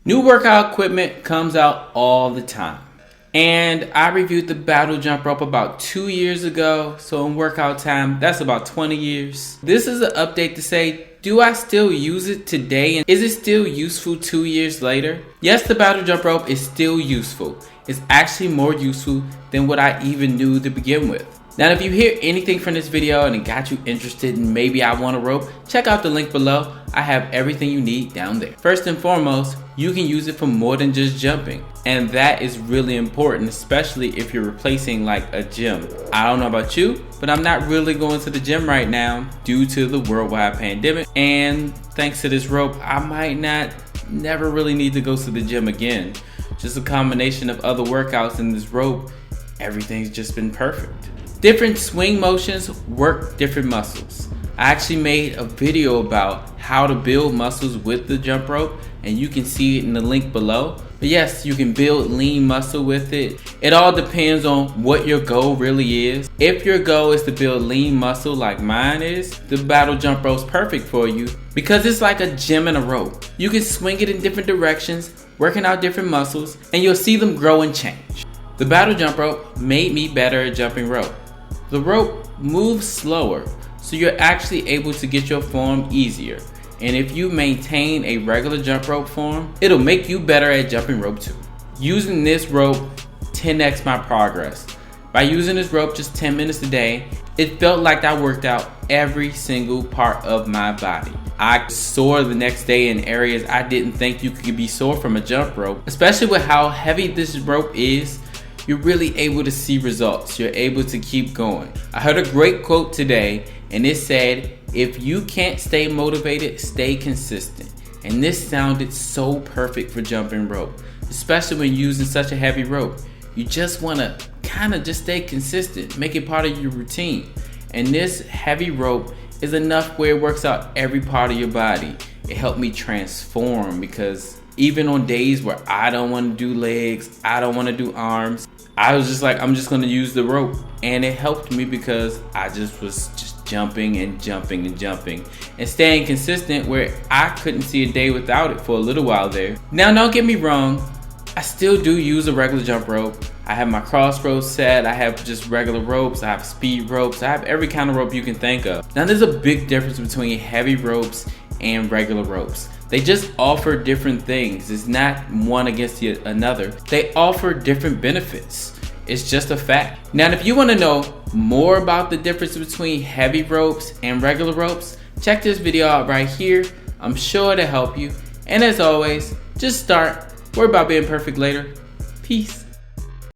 New workout equipment comes out all the time. And I reviewed the battle jump rope about 2 years ago. So in workout time, that's about 20 years. This is an update to say, do I still use it today? And is it still useful 2 years later? Yes, the battle jump rope is still useful. It's actually more useful than what I even knew to begin with. Now, if you hear anything from this video and it got you interested in maybe I want a rope, check out the link below. I have everything you need down there. First and foremost, you can use it for more than just jumping. And that is really important, especially if you're replacing like a gym. I don't know about you, but I'm not really going to the gym right now due to the worldwide pandemic. And thanks to this rope, I might never really need to go to the gym again. Just a combination of other workouts and this rope, everything's just been perfect. Different swing motions work different muscles. I actually made a video about how to build muscles with the jump rope, and you can see it in the link below. But yes, you can build lean muscle with it. It all depends on what your goal really is. If your goal is to build lean muscle like mine is, the battle jump rope's perfect for you because it's like a gym and a rope. You can swing it in different directions, working out different muscles, and you'll see them grow and change. The battle jump rope made me better at jumping rope. The rope moves slower, so you're actually able to get your form easier. And if you maintain a regular jump rope form, it'll make you better at jumping rope too. Using this rope 10x my progress. By using this rope just 10 minutes a day, it felt like I worked out every single part of my body. I sore the next day in areas I didn't think you could be sore from a jump rope. Especially with how heavy this rope is, you're really able to see results. You're able to keep going. I heard a great quote today, and it said, if you can't stay motivated, stay consistent. And this sounded so perfect for jumping rope, especially when using such a heavy rope. You just want to kind of just stay consistent, make it part of your routine. And this heavy rope is enough where it works out every part of your body. It helped me transform because even on days where I don't want to do legs, I don't want to do arms, I was just like, I'm just going to use the rope. And it helped me because I just was jumping and jumping and jumping and staying consistent where I couldn't see a day without it for a little while there. Now, don't get me wrong, I still do use a regular jump rope. I have my crossroads set, I have just regular ropes, I have speed ropes, I have every kind of rope you can think of. Now, there's a big difference between heavy ropes and regular ropes. They just offer different things. It's not one against another. They offer different benefits. It's just a fact. Now, if you want to know more about the difference between heavy ropes and regular ropes, check this video out right here. I'm sure it'll help you. And as always, just start. Worry about being perfect later. Peace.